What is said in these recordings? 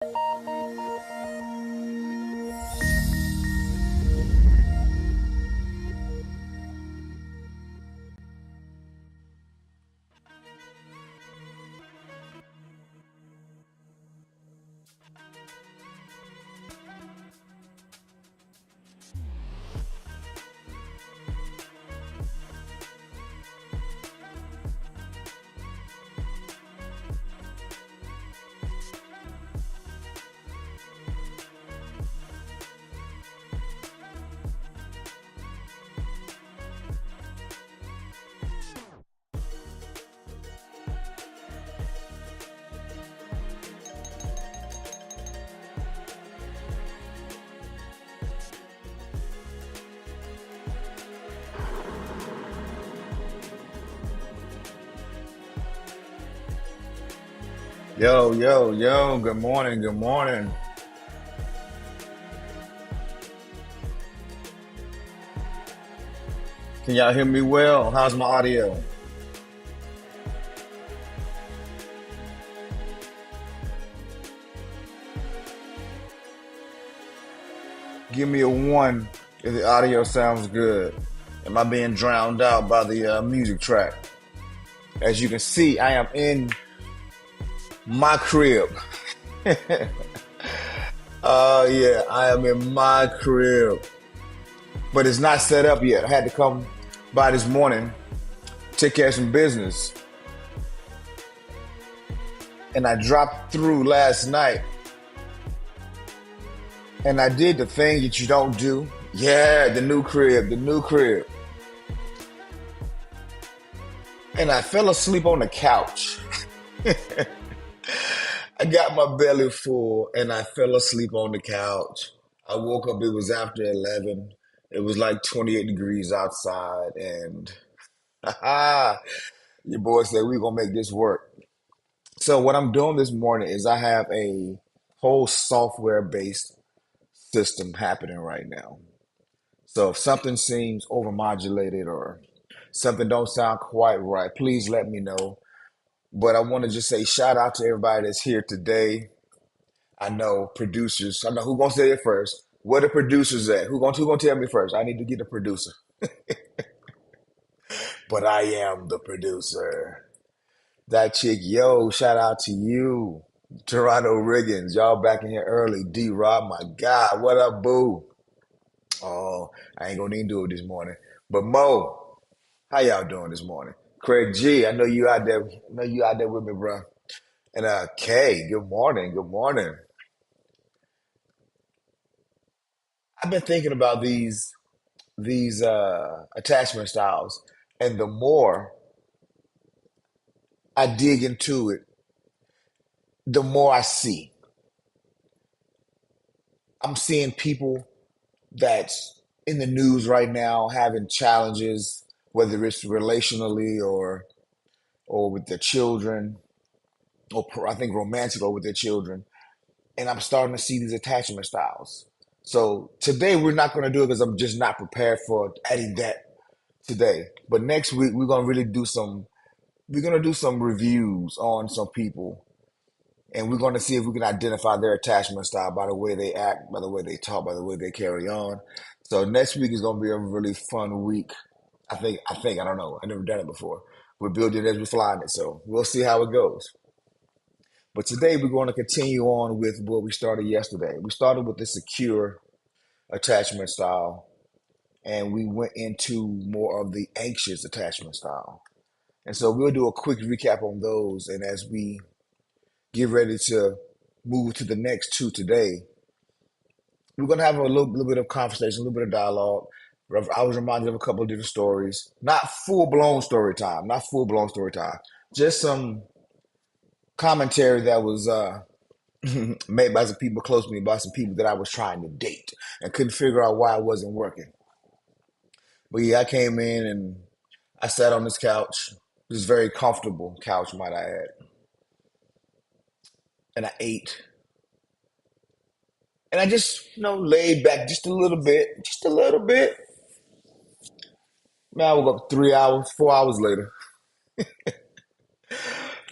Yo, yo, yo, good morning, good morning. Can y'all hear me well? How's my audio? Give me a one if the audio sounds good. Am I being drowned out by the music track? As you can see, I am in my crib. Yeah, I am in my crib. But it's not set up yet. I had to come by this morning, take care of some business. And I dropped through last night and I did the thing that you don't do. Yeah, the new crib, the new crib. And I fell asleep on the couch. I got my belly full and I fell asleep on the couch. I woke up, it was after 11. It was like 28 degrees outside. And your boy said, we're going to make this work. So, what I'm doing this morning is I have a whole software based system happening right now. So if something seems overmodulated or something don't sound quite right, please let me know. But I want to just say shout out to everybody that's here today. I know producers. I know who gonna say it first. Where the producers at? Who gonna tell me first? I need to get a producer. But I am the producer. That chick, yo, shout out to you. Toronto Riggins. Y'all back in here early. D Rob, my God. What up, boo? Oh, I ain't gonna even do it this morning. But Mo, how y'all doing this morning? Craig G, I know you out there. I know you out there with me, bro. And Kay, good morning. Good morning. I've been thinking about these attachment styles, and the more I dig into it, the more I see. I'm seeing people that's in the news right now having challenges, whether it's relationally or with their children, or I think romantic or with their children. And I'm starting to see these attachment styles. So today we're not going to do it because I'm just not prepared for adding that today. But next week we're going to really do some. We're going to do some reviews on some people, and we're going to see if we can identify their attachment style by the way they act, by the way they talk, by the way they carry on. So next week is going to be a really fun week. I think. I think. I don't know. I've never done it before. We're building it as we're flying it, so we'll see how it goes. But today we're going to continue on with what we started yesterday. We started with the secure attachment style, and we went into more of the anxious attachment style. And so we'll do a quick recap on those. And as we get ready to move to the next two today, we're going to have a little bit of conversation, a little bit of dialogue. I was reminded of a couple of different stories. Not full blown story time, not full blown story time. Just some commentary that was made by some people close to me, by some people that I was trying to date and couldn't figure out why it wasn't working. But yeah, I came in and I sat on this couch, this very comfortable couch, might I add, and I ate. And I just, laid back just a little bit, just a little bit. Man, I woke up 3 hours, 4 hours later.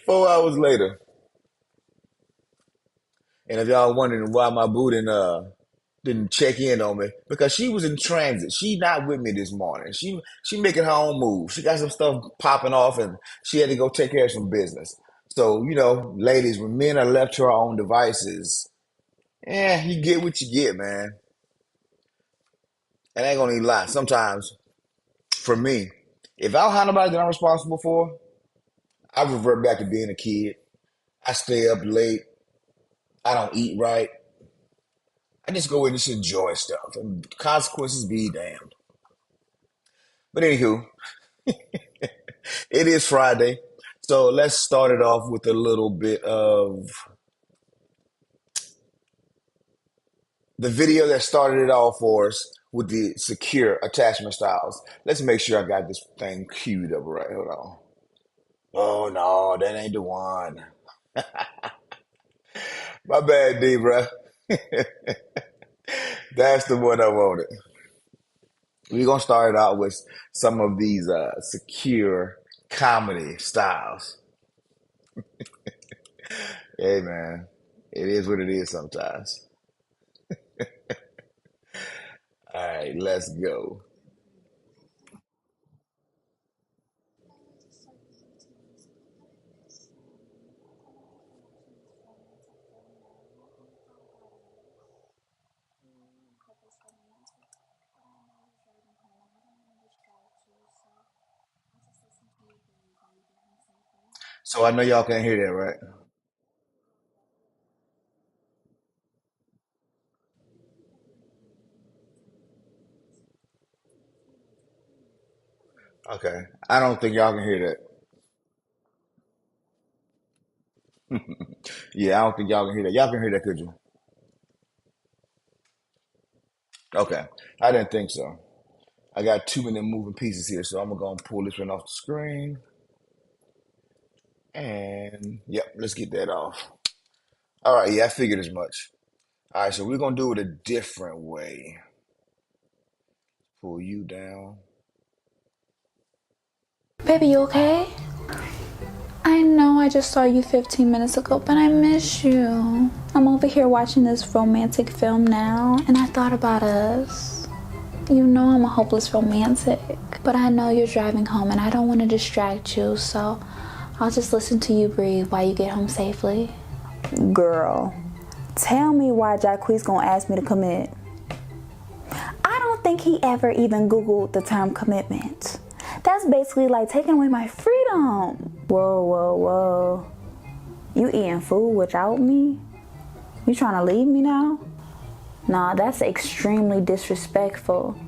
4 hours later. And if y'all wondering why my boo didn't check in on me, because she was in transit. She not with me this morning. She making her own move. She got some stuff popping off, and she had to go take care of some business. So ladies, when men are left to our own devices, you get what you get, man. And I ain't gonna even lie. Sometimes, for me, if I don't have nobody that I'm responsible for, I revert back to being a kid. I stay up late. I don't eat right. I just go in and just enjoy stuff, and consequences be damned. But anywho, it is Friday, so let's start it off with a little bit of the video that started it all for us with the secure attachment styles. Let's make sure I got this thing queued up right. Hold on. Oh no, that ain't the one. My bad, D, bro. That's the one I wanted. We're gonna start it out with some of these secure comedy styles. Hey man, it is what it is sometimes. All right, let's go. So I know y'all can't hear that, right? Okay. I don't think y'all can hear that. Yeah, I don't think y'all can hear that. Y'all can hear that, could you? Okay. I didn't think so. I got too many moving pieces here, so I'm gonna go and pull this one off the screen. And yep, let's get that off. All right, yeah, I figured as much. All right, so we're gonna do it a different way. Pull you down. Baby, you okay? I know I just saw you 15 minutes ago, but I miss you. I'm over here watching this romantic film now, and I thought about us. You know I'm a hopeless romantic, but I know you're driving home and I don't want to distract you, so I'll just listen to you breathe while you get home safely. Girl, tell me why Jacquees gonna ask me to commit. I don't think he ever even Googled the term commitment. That's basically like taking away my freedom. Whoa, whoa, whoa. You eating food without me? You trying to leave me now? Nah, that's extremely disrespectful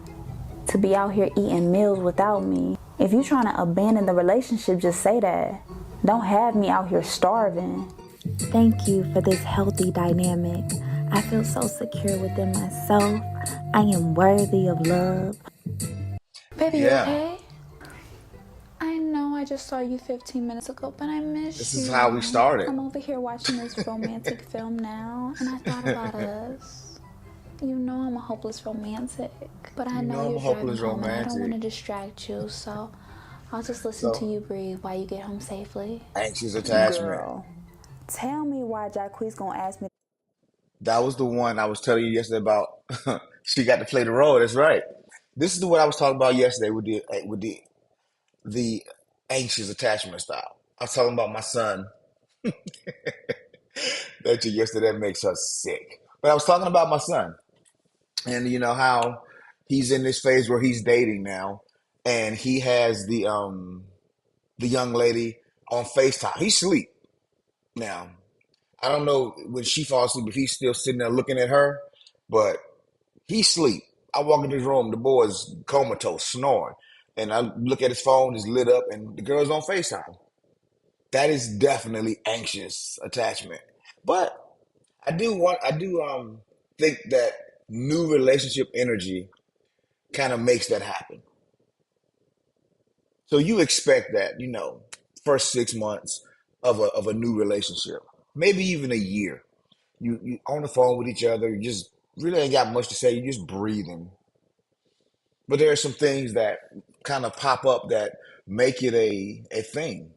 to be out here eating meals without me. If you trying to abandon the relationship, just say that. Don't have me out here starving. Thank you for this healthy dynamic. I feel so secure within myself. I am worthy of love. Baby, you Yeah, okay? I know I just saw you 15 minutes ago, but I this miss is how we you. started. I'm over here watching this romantic film now, and I thought about us. You know I'm a hopeless romantic, but I You know know I'm you're a driving hopeless home and I don't want romantic. to distract you, so I'll just listen to So you breathe while you get home safely. anxious attachment. Girl, tell me why Jacquees gonna ask me. That was the one I was telling you yesterday about. She got to play the role. That's right. This is the one I was talking about yesterday with the anxious attachment style. I was talking about my son that you yesterday that makes us sick. But I was talking about my son and how he's in this phase where he's dating now, and he has the young lady on FaceTime. He's asleep now. I don't know when she falls asleep if he's still sitting there looking at her, but he's asleep. I walk into his room, the boy is comatose, snoring. And I look at his phone, it's lit up, and the girl's on FaceTime. That is definitely anxious attachment. But I do think that new relationship energy kind of makes that happen. So you expect that, first 6 months of a new relationship, maybe even a year. You on the phone with each other, you just really ain't got much to say, you're just breathing. But there are some things that kind of pop up that make it a thing.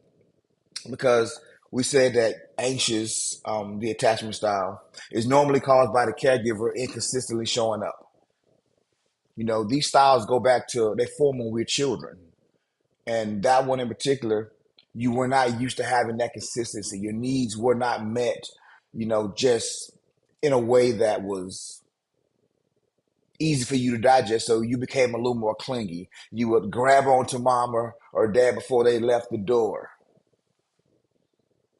Because we said that anxious, the attachment style, is normally caused by the caregiver inconsistently showing up. These styles go back to they form when we're children. And that one in particular, you were not used to having that consistency. Your needs were not met, just in a way that was easy for you to digest. So you became a little more clingy. You would grab onto mom or dad before they left the door.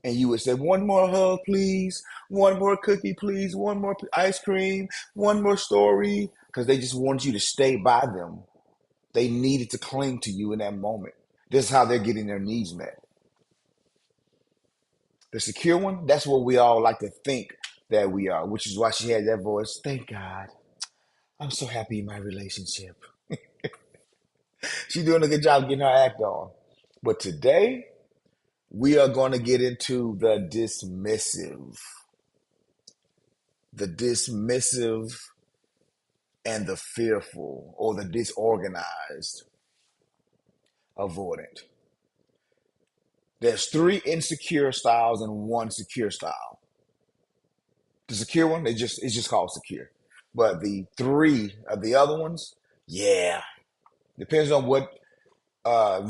And you would say, one more hug, please. One more cookie, please. One more ice cream. One more story. Because they just wanted you to stay by them. They needed to cling to you in that moment. This is how they're getting their needs met. The secure one, that's what we all like to think that we are, which is why she had that voice. Thank God. I'm so happy in my relationship. She's doing a good job getting her act on. But today, we are going to get into the dismissive and the fearful, or the disorganized avoidant. There's three insecure styles and one secure style. The secure one, it's just called secure. But the three of the other ones, yeah, depends on what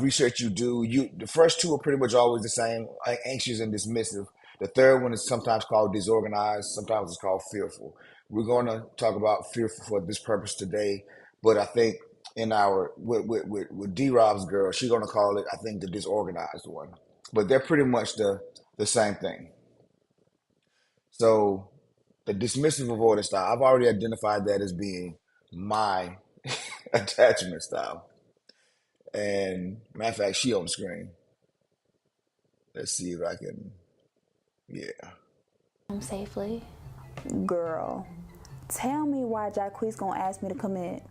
research you do. The first two are pretty much always the same, anxious and dismissive. The third one is sometimes called disorganized, sometimes it's called fearful. We're going to talk about fearful for this purpose today, but I think in our with D Rob's girl, she's going to call it, I think, the disorganized one. But they're pretty much the same thing. So the dismissive avoidance style, I've already identified that as being my attachment style. And matter of fact, she on the screen. Let's see if I can. Yeah. Safely. Girl, tell me why Jacquees gonna ask me to commit.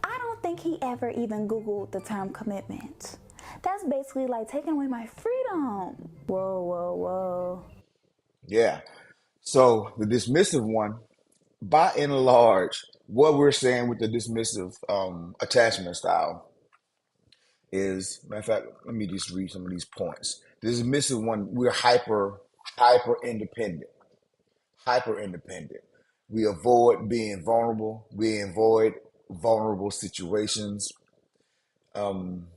I don't think he ever even Googled the term commitment. That's basically like taking away my freedom. Whoa, whoa, whoa. Yeah. So the dismissive one, by and large, what we're saying with the dismissive attachment style is, matter of fact, let me just read some of these points. The dismissive one, we're hyper independent. Hyper independent. We avoid being vulnerable. We avoid vulnerable situations. Um,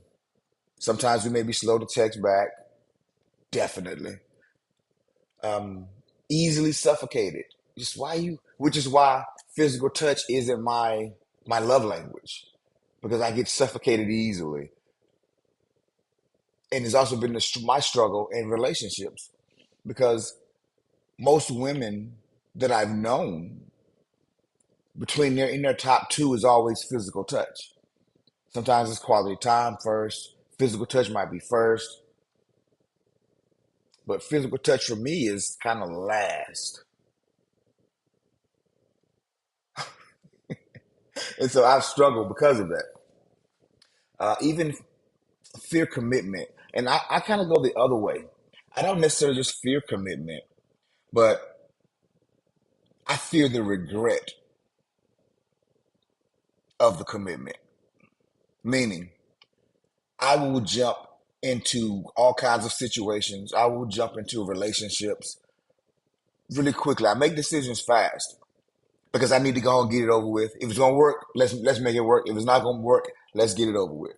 Sometimes we may be slow to text back. Definitely. Um, Easily suffocated. Which is why physical touch isn't my love language, because I get suffocated easily. And it's also been my struggle in relationships, because most women that I've known, between their in their top two is always physical touch. Sometimes it's quality time first. Physical touch might be first, but physical touch for me is kind of last. And so I've struggled because of that. Even fear commitment. And I kind of go the other way. I don't necessarily just fear commitment, but I fear the regret of the commitment. Meaning, I will jump into all kinds of situations. I will jump into relationships really quickly. I make decisions fast because I need to go and get it over with. If it's gonna work, let's make it work. If it's not gonna work, let's get it over with.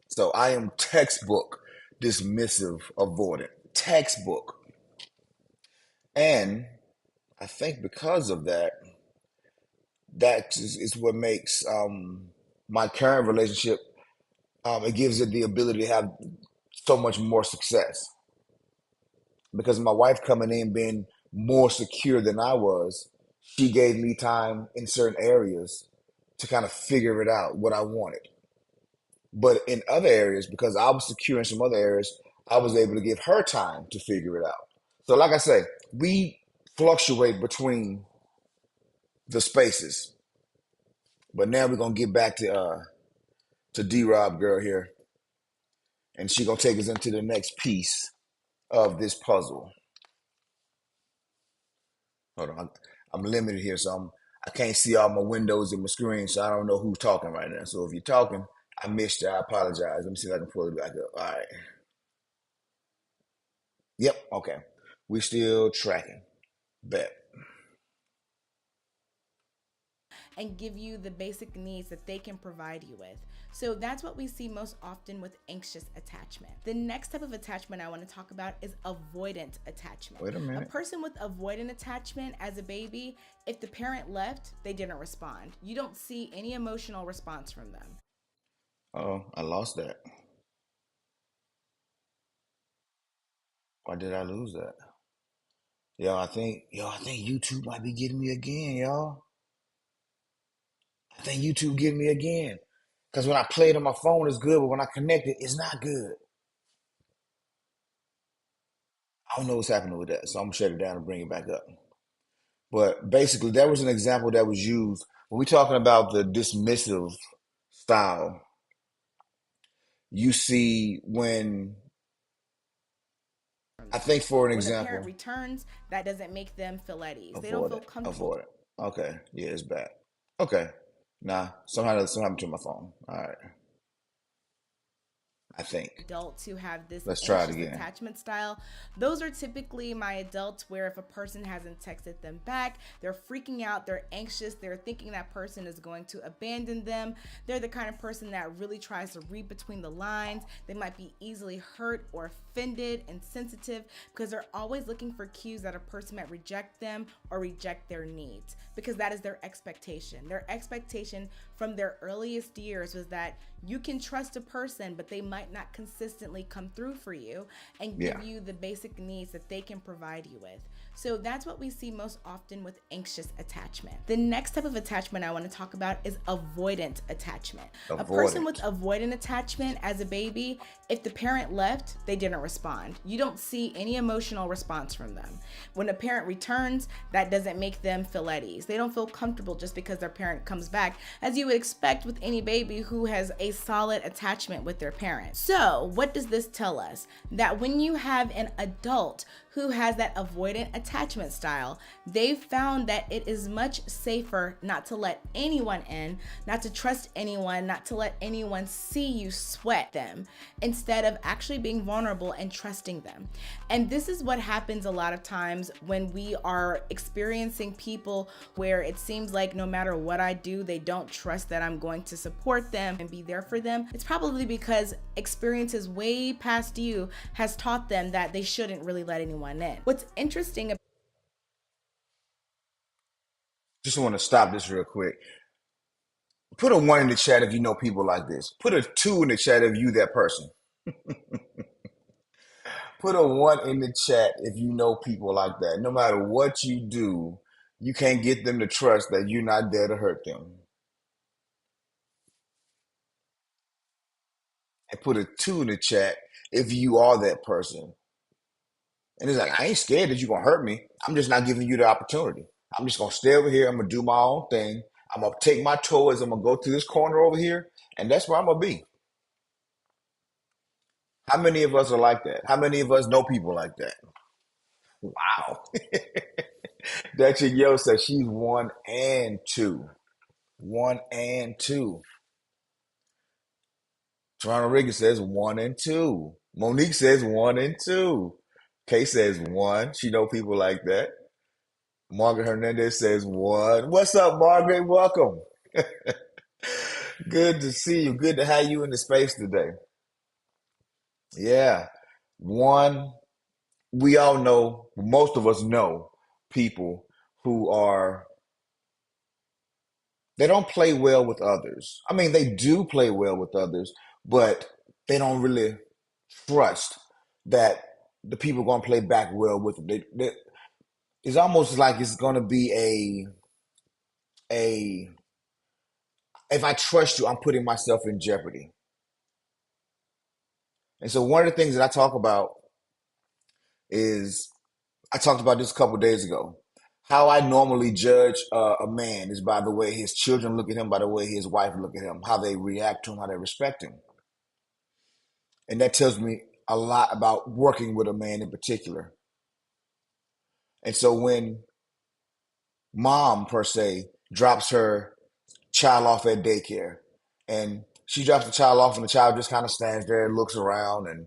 So I am textbook dismissive avoidant. Textbook. And I think because of that, is what makes my current relationship, it gives it the ability to have so much more success. Because my wife coming in being more secure than I was, she gave me time in certain areas to kind of figure it out what I wanted. But in other areas, because I was secure in some other areas, I was able to give her time to figure it out. So, like I say, we fluctuate between the spaces. But now we're gonna get back to D Rob girl here, and she gonna take us into the next piece of this puzzle. Hold on, I'm limited here, so I can't see all my windows in my screen, so I don't know who's talking right now. So if you're talking, I missed you. I apologize. Let me see if I can pull it back up. All right. Yep. Okay. We still tracking. Bet. and give you the basic needs that they can provide you with. So that's what we see most often with anxious attachment. The next type of attachment I want to talk about is avoidant attachment. Wait a A minute. person with avoidant attachment as a baby, if the parent left, they didn't respond. You don't see any emotional response from them. Oh, I lost that. Why did I lose that? Yo, I think YouTube might be getting me again, y'all. I think YouTube getting me again. Because when I play it on my phone, it's good, but when I connect it, it's not good. I don't know what's happening with that, so I'm gonna shut it down and bring it back up. But basically, that was an example that was used when we're talking about the dismissive style. You see, when From I them. think, for an When the parent example, returns, that doesn't make them feel at ease. They don't avoid feel it, comfortable. avoid it. Okay, yeah, it's back. Okay, nah, somehow something happened to my phone. All right, I think. Adults who have this Let's try it anxious again. attachment style, those are typically my adults where if a person hasn't texted them back, they're freaking out, they're anxious, they're thinking that person is going to abandon them. They're the kind of person that really tries to read between the lines. They might be easily hurt or offended and sensitive because they're always looking for cues that a person might reject them or reject their needs because that is their expectation. Their expectation from their earliest years was that you can trust a person, but they might not consistently come through for you and Yeah, give you the basic needs that they can provide you with. So that's what we see most often with anxious attachment. The next type of attachment I want to talk about is avoidant attachment. A avoid person with it. avoidant attachment as a baby, if the parent left, they didn't respond. You don't see any emotional response from them. When a parent returns, that doesn't make them feel at ease. They don't feel comfortable just because their parent comes back, as you would expect with any baby who has a solid attachment with their parent. So, what does this tell us? That when you have an adult who has that avoidant attachment style, they've found that it is much safer not to let anyone in, not to trust anyone, not to let anyone see you sweat them, instead of actually being vulnerable and trusting them. And this is what happens a lot of times when we are experiencing people where it seems like no matter what I do, they don't trust that I'm going to support them and be there for them. It's probably because experiences way past you has taught them that they shouldn't really let anyone in. What's interesting. Just want to stop this real quick. Put a one in the chat if you know people like this. Put a two in the chat if you that person. Put a one in the chat if you know people like that. No matter what you do, you can't get them to trust that you're not there to hurt them. And put a two in the chat if you are that person. And it's like, I ain't scared that you're gonna hurt me. I'm just not giving you the opportunity. I'm just gonna stay over here. I'm gonna do my own thing. I'm gonna take my toys. I'm gonna go to this corner over here, and that's where I'm gonna be. How many of us are like that? How many of us know people like that? Wow. That chick yo says she's one and two. One and two. Toronto Riggins says one and two. Monique says one and two. Kay says one. She know people like that. Margaret Hernandez says one. What's up, Margaret? Welcome. Good to see you. Good to have you in the space today. Yeah. One, we all know, most of us know people who are, they don't play well with others. I mean, they do play well with others, but they don't really trust that the people are going to play back well with them. It's almost like it's going to be a, if I trust you, I'm putting myself in jeopardy. And so one of the things that I talk about is, I talked about this a couple of days ago. How I normally judge a man is by the way his children look at him, by the way his wife look at him, how they react to him, how they respect him. And that tells me a lot about working with a man in particular. And so when mom, per se, drops her child off at daycare, and she drops the child off, and the child just kind of stands there and looks around and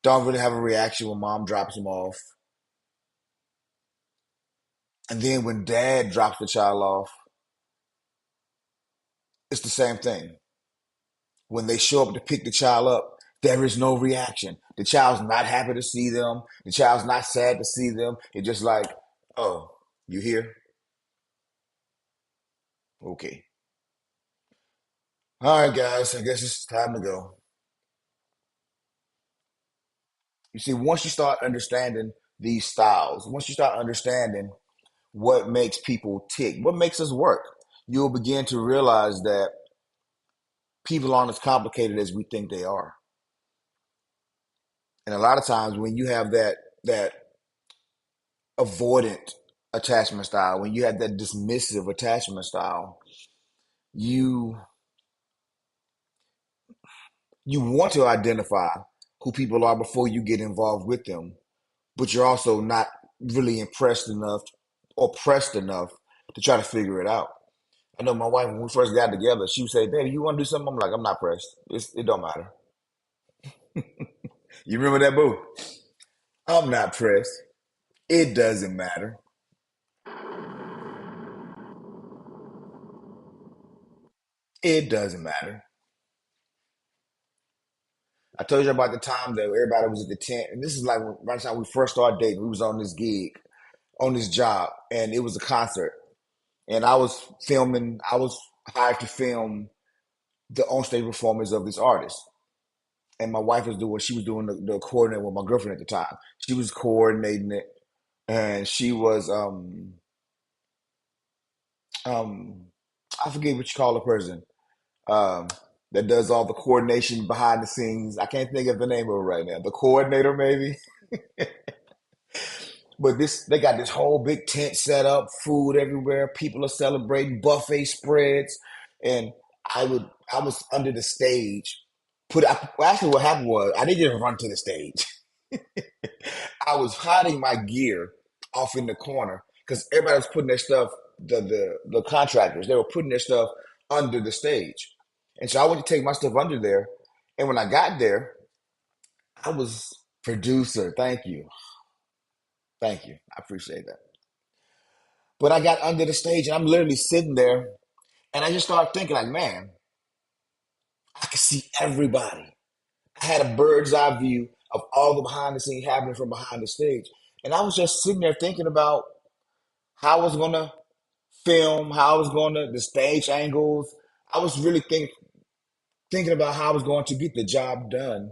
don't really have a reaction when mom drops him off. And then when dad drops the child off, it's the same thing. When they show up to pick the child up, there is no reaction. The child's not happy to see them. The child's not sad to see them. It's just like, oh, you here? Okay. All right, guys, I guess it's time to go. You see, once you start understanding these styles, once you start understanding what makes people tick, what makes us work, you'll begin to realize that people aren't as complicated as we think they are. And a lot of times when you have that avoidant attachment style, when you have that dismissive attachment style, you you want to identify who people are before you get involved with them, but you're also not really impressed enough or pressed enough to try to figure it out. I know my wife when we first got together, she would say, "Daddy, you want to do something?" I'm like, "I'm not pressed. It don't matter." You remember that, boo? I'm not pressed. It doesn't matter. It doesn't matter. I told you about the time that everybody was at the tent, and this is like right the time we first started dating. We was on this gig, on this job, and it was a concert, and I was filming. I was hired to film the onstage performance of this artist, and my wife was doing. She was doing the coordinating with my girlfriend at the time. She was coordinating it, and she was um I forget what you call a person um that does all the coordination behind the scenes. I can't think of the name of it right now. The coordinator, maybe. But this, they got this whole big tent set up, food everywhere. People are celebrating buffet spreads, and I was under the stage. Well, actually, what happened was I didn't even run to the stage. I was hiding my gear off in the corner because everybody was putting their stuff. The contractors, they were putting their stuff under the stage, and so I went to take my stuff under there. And when I got there, I was producer. Thank you. I appreciate that. But I got under the stage and I'm literally sitting there and I just started thinking like, man, I could see everybody. I had a bird's eye view of all the behind the scenes happening from behind the stage. And I was just sitting there thinking about how I was gonna film, how I was gonna the stage angles. I was really thinking about how I was going to get the job done.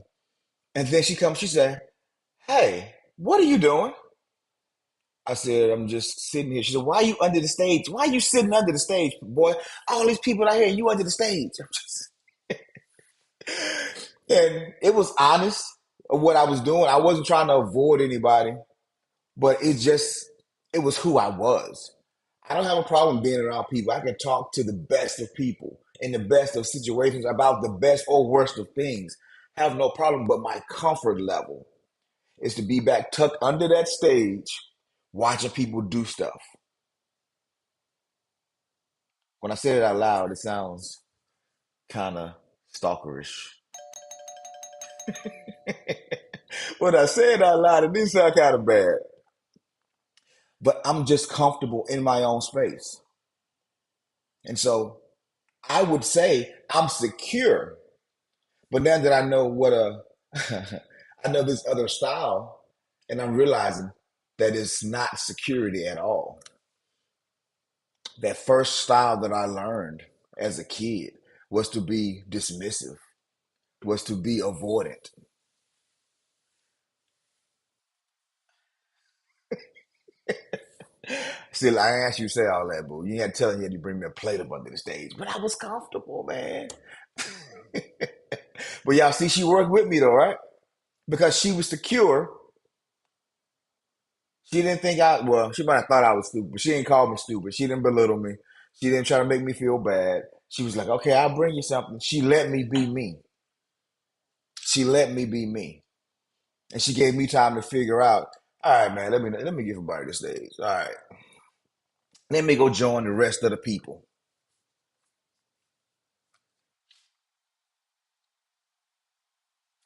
And then she said, "Hey, what are you doing?" I said, "I'm just sitting here." She said, "Why are you under the stage? Why are you sitting under the stage, boy? All these people out here, you under the stage." And it was honest of what I was doing. I wasn't trying to avoid anybody, but it was who I was. I don't have a problem being around people. I can talk to the best of people in the best of situations about the best or worst of things. I have no problem, but my comfort level is to be back tucked under that stage watching people do stuff. When I say it out loud, it sounds kind of stalkerish. When I say it out loud, it did sound kind of bad. But I'm just comfortable in my own space. And so I would say I'm secure. But now that I know I know this other style, and I'm realizing that it's not security at all. That first style that I learned as a kid was to be dismissive, was to be avoidant. Still, I ain't asked you to say all that, boo. You had to tell you had to bring me a plate up under the stage. But I was comfortable, man. But y'all see, she worked with me though, right? Because she was secure. She didn't think well, she might have thought I was stupid, but she didn't call me stupid. She didn't belittle me. She didn't try to make me feel bad. She was like, okay, I'll bring you something. She let me be me. She let me be me. And she gave me time to figure out, all right, man, let me give somebody the stage. All right. Let me go join the rest of the people.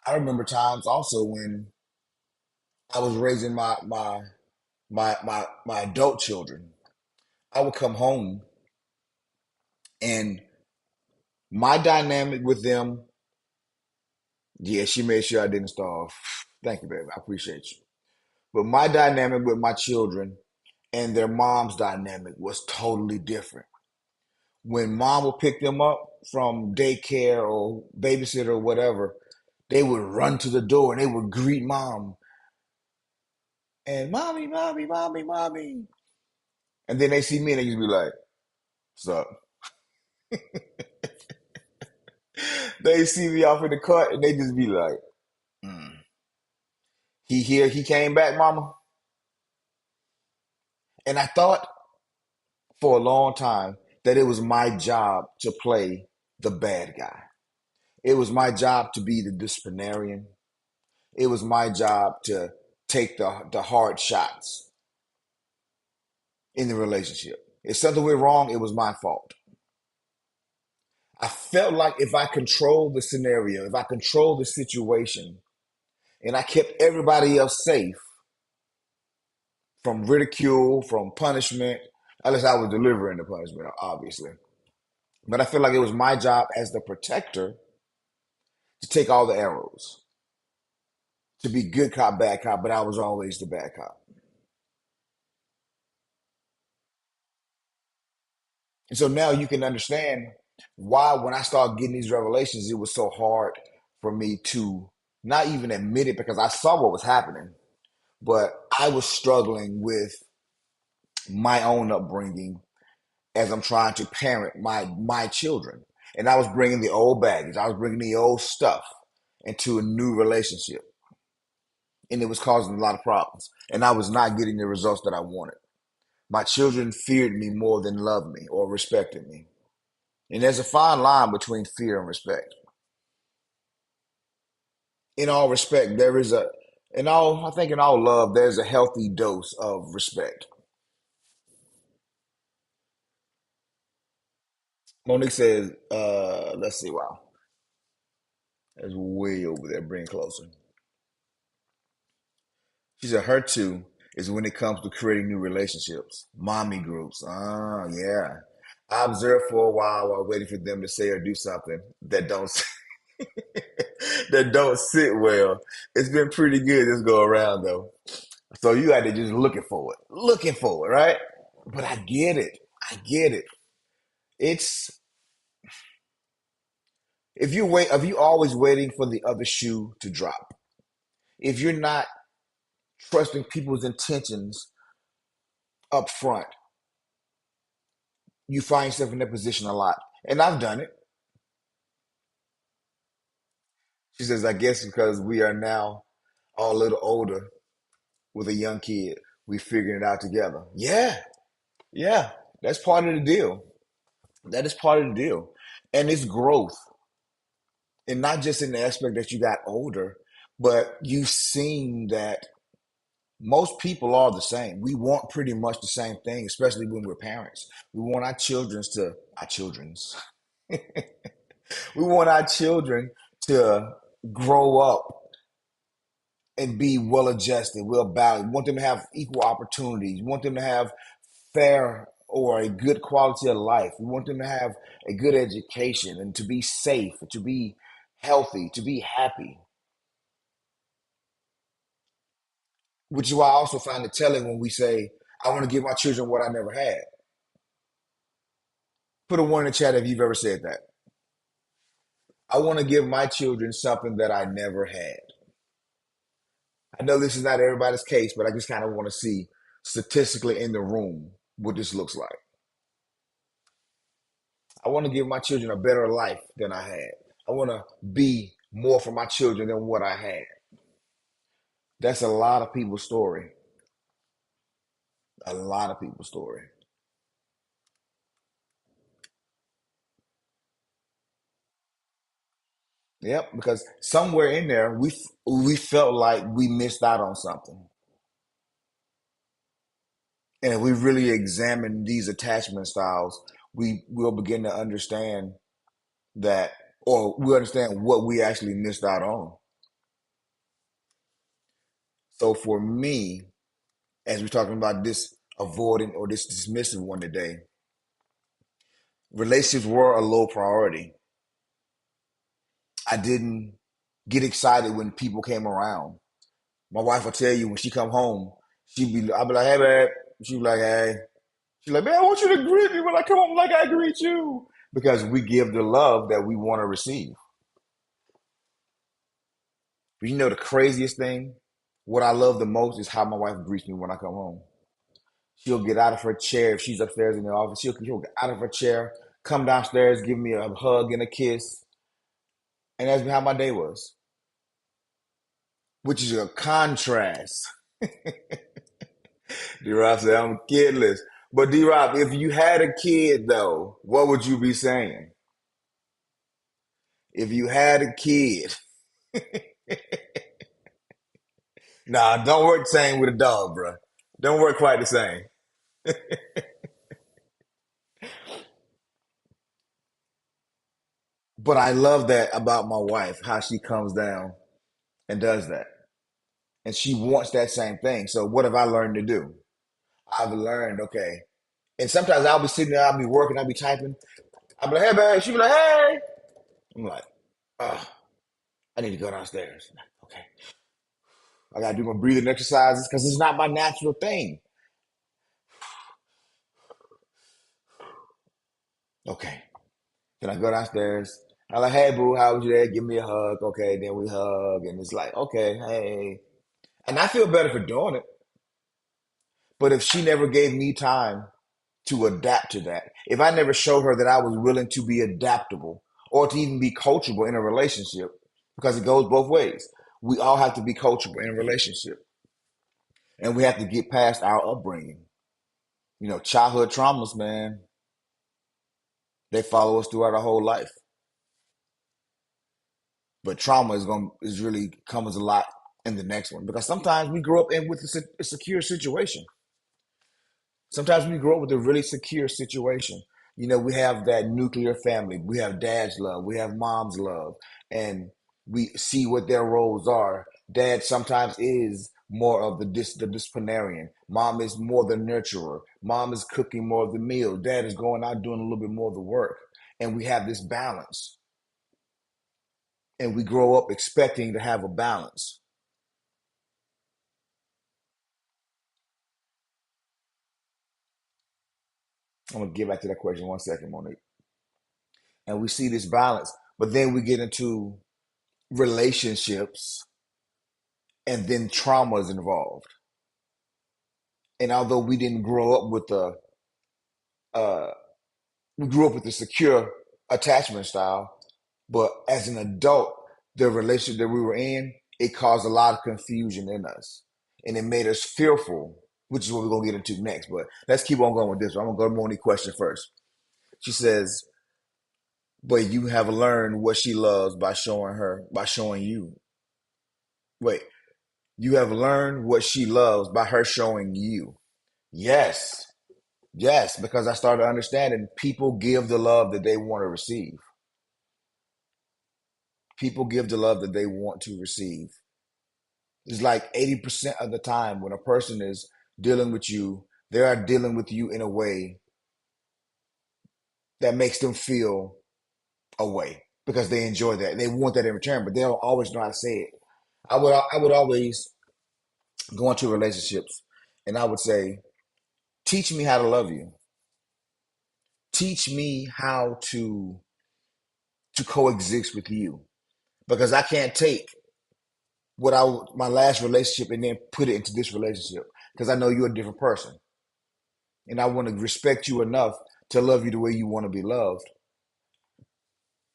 I remember times also when I was raising my adult children. I would come home and my dynamic with them, yeah, she made sure I didn't starve. Thank you, baby. I appreciate you. But my dynamic with my children and their mom's dynamic was totally different. When mom would pick them up from daycare or babysitter or whatever, they would run to the door and they would greet mom and mommy, mommy, mommy, mommy. And then they see me and they just be like, what's up? They see me off in the cut and they just be like, mm. He here, he came back, mama. And I thought for a long time that it was my job to play the bad guy. It was my job to be the disciplinarian. It was my job to take the hard shots in the relationship. If something went wrong, it was my fault. I felt like if I controlled the scenario, if I controlled the situation, and I kept everybody else safe from ridicule, from punishment, unless I was delivering the punishment, obviously. But I feel like it was my job as the protector to take all the arrows, to be good cop, bad cop, but I was always the bad cop. And so now you can understand why when I started getting these revelations, it was so hard for me to not even admit it because I saw what was happening, but I was struggling with my own upbringing as I'm trying to parent my children. And I was bringing the old baggage, I was bringing the old stuff into a new relationship. And it was causing a lot of problems. And I was not getting the results that I wanted. My children feared me more than loved me or respected me. And there's a fine line between fear and respect. In all respect, there is a, in all, I think in all love, there's a healthy dose of respect. Monique says, let's see, wow, that's way over there, bring it closer. She said her two is when it comes to creating new relationships, mommy groups. Oh, yeah. I observed for a while waiting for them to say or do something that don't that don't sit well. It's been pretty good this go around though. So you got to just looking for it, right? But I get it. I get it. It's if you always waiting for the other shoe to drop, if you're not trusting people's intentions up front, you find yourself in that position a lot. And I've done it. She says, I guess because we are now all a little older with a young kid, we figuring it out together. Yeah, yeah. That's part of the deal. That is part of the deal. And it's growth. And not just in the aspect that you got older, but you've seen that most people are the same. We want pretty much the same thing, especially when we're parents. We want our children's. We want our children to grow up and be well adjusted, well balanced. We want them to have equal opportunities. We want them to have fair or a good quality of life. We want them to have a good education and to be safe, to be healthy, to be happy. Which is why I also find it telling when we say, I want to give my children what I never had. Put a one in the chat if you've ever said that. I want to give my children something that I never had. I know this is not everybody's case, but I just kind of want to see statistically in the room what this looks like. I want to give my children a better life than I had. I want to be more for my children than what I had. That's a lot of people's story. A lot of people's story. Yep, because somewhere in there we felt like we missed out on something. And if we really examine these attachment styles, we will begin to understand that, or we understand what we actually missed out on. So for me, as we're talking about this avoiding or this dismissive one today, relationships were a low priority. I didn't get excited when people came around. My wife will tell you when she come home, I'll be like, hey, babe. She'd be like, hey. She's like, man, I want you to greet me when I come home like I greet you. Because we give the love that we want to receive. But you know the craziest thing? What I love the most is how my wife greets me when I come home. She'll get out of her chair if she's upstairs in the office. She'll get out of her chair, come downstairs, give me a hug and a kiss, and ask me how my day was, which is a contrast. D-Rob said, I'm kidless. But D-Rob, if you had a kid, though, what would you be saying? If you had a kid, nah, don't work the same with a dog, bro. Don't work quite the same. But I love that about my wife, how she comes down and does that. And she wants that same thing. So what have I learned to do? I've learned, okay. And sometimes I'll be sitting there, I'll be working, I'll be typing. I'll be like, hey, babe. She'll be like, hey. I'm like, oh, I need to go downstairs. Okay. I got to do my breathing exercises because it's not my natural thing. Okay. Then I go downstairs. I'm like, hey, boo, how was your day? Give me a hug. Okay. Then we hug. And it's like, okay, hey. And I feel better for doing it. But if she never gave me time to adapt to that, if I never showed her that I was willing to be adaptable or to even be coachable in a relationship, because it goes both ways. We all have to be coachable in a relationship. And we have to get past our upbringing. You know, childhood traumas, man, they follow us throughout our whole life. But trauma is really comes a lot in the next one because sometimes we grow up in with a secure situation. Sometimes we grow up with a really secure situation. You know, we have that nuclear family. We have dad's love. We have mom's love. And we see what their roles are. Dad sometimes is more of the disciplinarian. Mom is more the nurturer. Mom is cooking more of the meal. Dad is going out doing a little bit more of the work. And we have this balance. And we grow up expecting to have a balance. I'm going to get back to that question 1 second, Monique. And we see this balance. But then we get into relationships and then trauma is involved. And although we didn't grow up with uh, we grew up with the secure attachment style, but as an adult, the relationship that we were in, it caused a lot of confusion in us. And it made us fearful, which is what we're gonna get into next. But let's keep on going with this. I'm gonna go to Monique's question first. She says, but you have learned what she loves by showing you. Wait, you have learned what she loves by her showing you. Yes. Yes, because I started understanding people give the love that they want to receive. People give the love that they want to receive. It's like 80% of the time when a person is dealing with you, they are dealing with you in a way that makes them feel a way because they enjoy that. They want that in return, but they don't always know how to say it. I would always go into relationships and I would say, teach me how to love you. Teach me how to coexist with you because I can't take my last relationship and then put it into this relationship because I know you're a different person and I want to respect you enough to love you the way you want to be loved.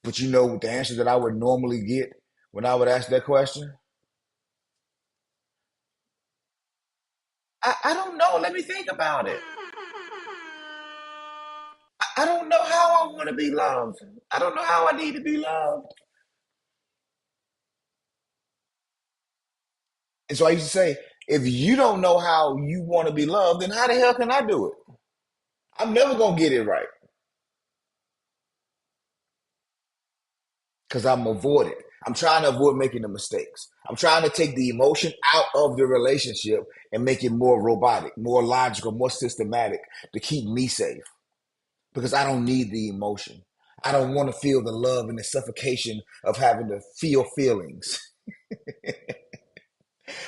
But you know the answer that I would normally get when I would ask that question? I don't know. Let me think about it. I don't know how I want to be loved. I don't know how I need to be loved. And so I used to say, if you don't know how you want to be loved, then how the hell can I do it? I'm never going to get it right because I'm avoided. I'm trying to avoid making the mistakes. I'm trying to take the emotion out of the relationship and make it more robotic, more logical, more systematic to keep me safe because I don't need the emotion. I don't want to feel the love and the suffocation of having to feel feelings.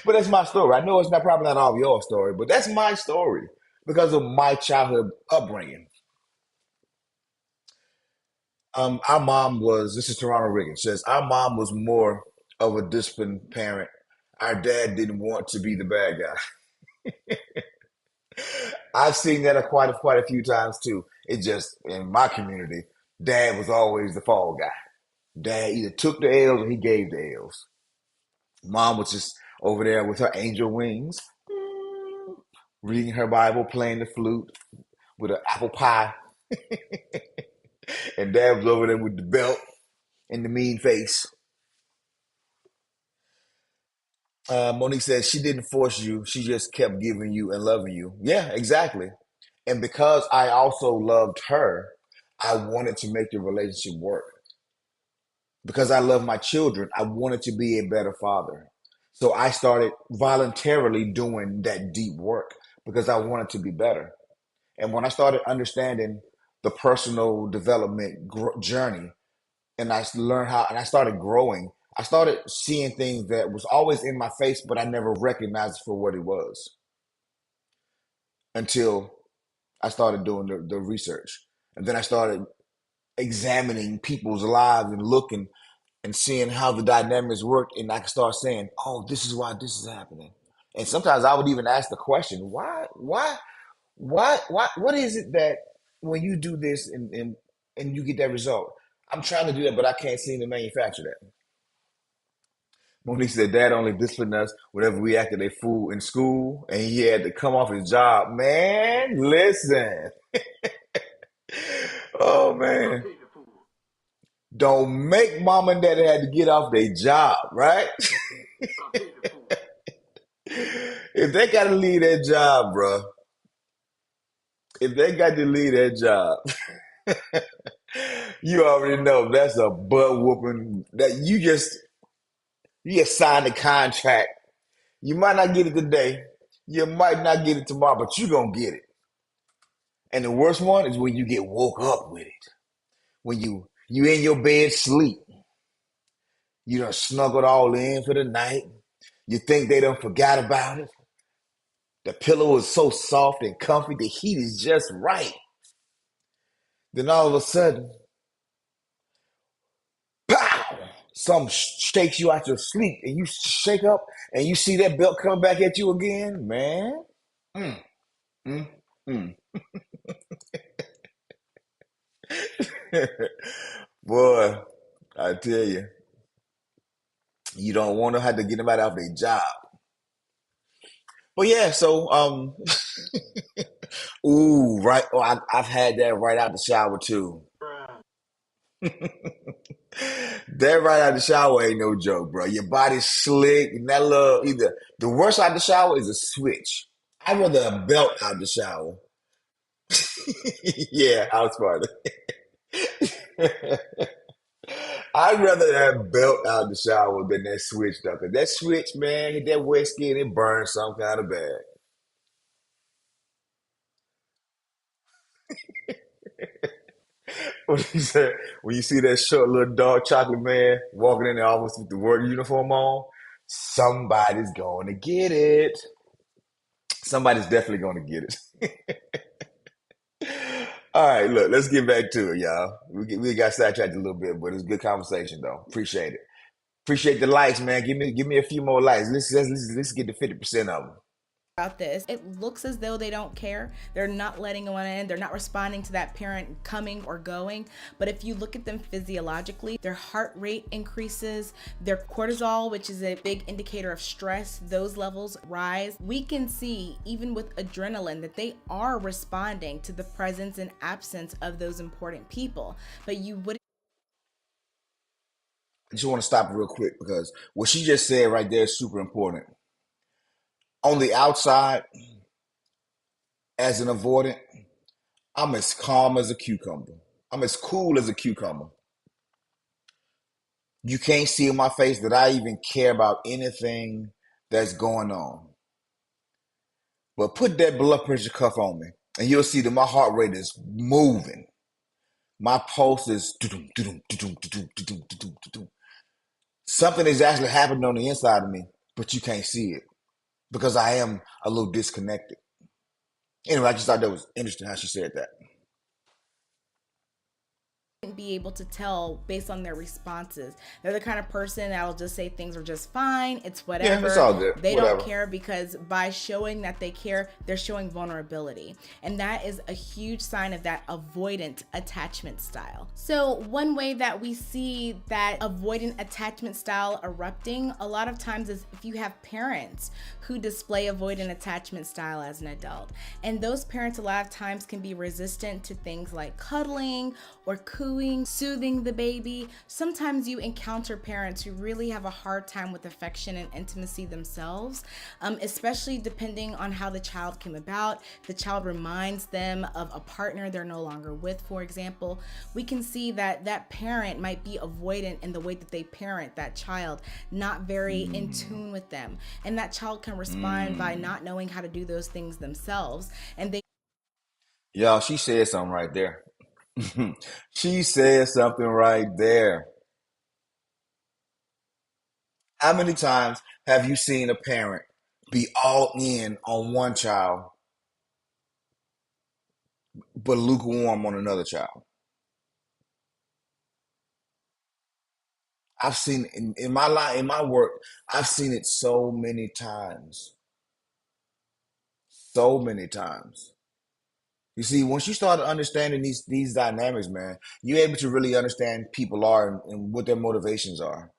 But that's my story. I know it's not probably not all of your story, but that's my story because of my childhood upbringing. Our mom was, this is Toronto Riggins, says, our mom was more of a disciplined parent. Our dad didn't want to be the bad guy. I've seen that quite a few times too. It just, in my community, dad was always the fall guy. Dad either took the L's or he gave the L's. Mom was just over there with her angel wings, reading her Bible, playing the flute with an apple pie. And dad was over there with the belt and the mean face. Monique says she didn't force you. She just kept giving you and loving you. Yeah, exactly. And because I also loved her, I wanted to make the relationship work. Because I love my children, I wanted to be a better father. So I started voluntarily doing that deep work because I wanted to be better. And when I started understanding the personal development journey, and I learned how, and I started growing. I started seeing things that was always in my face, but I never recognized it for what it was until I started doing the research. And then I started examining people's lives and looking and seeing how the dynamics work. And I could start saying, oh, this is why this is happening. And sometimes I would even ask the question, what is it that when you do this and you get that result? I'm trying to do that, but I can't seem to manufacture that. Monique said, Dad only disciplined us whenever we acted a fool in school and he had to come off his job. Man, listen. Oh, man. Don't make mom and daddy had to get off their job, right? If they got to leave that job, bro, if they got to leave that job, you already know that's a butt whooping that you just signed a contract. You might not get it today. You might not get it tomorrow, but you gonna get it. And the worst one is when you get woke up with it. When you in your bed sleep. You done snuggled all in for the night. You think they done forgot about it. The pillow is so soft and comfy. The heat is just right. Then all of a sudden, pow! Something shakes you out your sleep and you shake up and you see that belt come back at you again. Man. Mm, mm, mm. Boy, I tell you, you don't want to have to get them out of their job. But yeah, so ooh, right. Oh, I've had that right out the shower too. That right out the shower ain't no joke, bro. Your body's slick, and that little either the worst out the shower is a switch. I'd rather a belt out the shower. Yeah, house party. I'd rather that belt out the shower than that switch though. 'Cause that switch, man, hit that wet skin, it burns some kind of bad. What you said when you see that short little dark chocolate man walking in the office with the work uniform on, somebody's going to get it. Somebody's definitely going to get it. All right, look, let's get back to it, y'all. We got sidetracked a little bit, but it's a good conversation though. Appreciate it. Appreciate the likes, man. Give me a few more likes. Let's get to 50% of them. About this, it looks as though they don't care. They're not letting one in. They're not responding to that parent coming or going. But if you look at them physiologically, their heart rate increases, their cortisol, which is a big indicator of stress, those levels rise. We can see, even with adrenaline, that they are responding to the presence and absence of those important people. But you would I just want to stop real quick because what she just said right there is super important. On the outside, as an avoidant, I'm as calm as a cucumber. I'm as cool as a cucumber. You can't see in my face that I even care about anything that's going on. But put that blood pressure cuff on me, and you'll see that my heart rate is moving. My pulse is doo-dum, doo-dum, doo-dum, doo-dum, doo-dum, doo-dum, doo-dum. Something is actually happening on the inside of me, but you can't see it because I am a little disconnected. Anyway, I just thought that was interesting how she said that. Be able to tell based on their responses. They're the kind of person that'll just say things are just fine, it's Yeah, it's whatever. all good. They don't Whatever. care because by showing that they care, they're showing vulnerability. And that is a huge sign of that avoidant attachment style. So, one way that we see that avoidant attachment style erupting a lot of times is if you have parents who display avoidant attachment style as an adult. And those parents a lot of times can be resistant to things like cuddling or cooing, soothing the baby. Sometimes you encounter parents who really have a hard time with affection and intimacy themselves, especially depending on how the child came about. The child reminds them of a partner they're no longer with, for example. We can see that that parent might be avoidant in the way that they parent that child, not very in tune with them. And that child can respond by not knowing how to do those things themselves. And they Y'all, she said something right there. She said something right there. How many times have you seen a parent be all in on one child but lukewarm on another child? I've seen in my life, in my work, I've seen it so many times. So many times. You see, once you start understanding these dynamics, man, you're able to really understand people are and what their motivations are.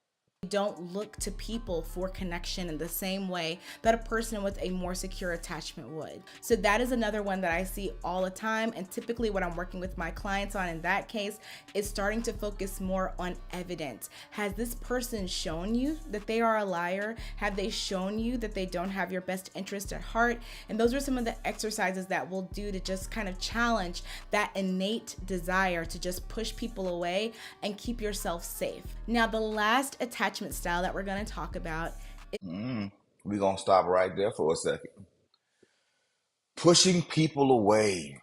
don't look to people for connection in the same way that a person with a more secure attachment would. So that is another one that I see all the time. And typically what I'm working with my clients on in that case is starting to focus more on evidence. Has this person shown you that they are a liar? Have they shown you that they don't have your best interest at heart? And those are some of the exercises that we'll do to just kind of challenge that innate desire to just push people away and keep yourself safe. Now, the last attachment style that we're going to talk about. We're going to stop right there for a second. Pushing people away,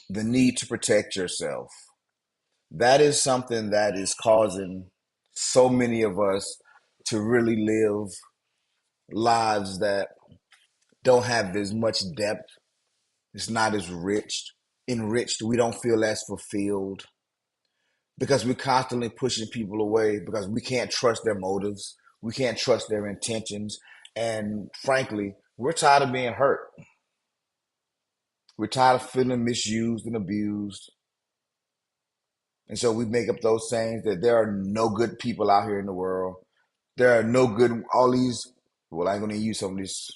the need to protect yourself. That is something that is causing so many of us to really live lives that don't have as much depth. It's not as enriched. We don't feel as fulfilled because we're constantly pushing people away because we can't trust their motives. We can't trust their intentions. And frankly, we're tired of being hurt. We're tired of feeling misused and abused. And so we make up those sayings that there are no good people out here in the world. There are no good, all these, well, I'm going to use some of these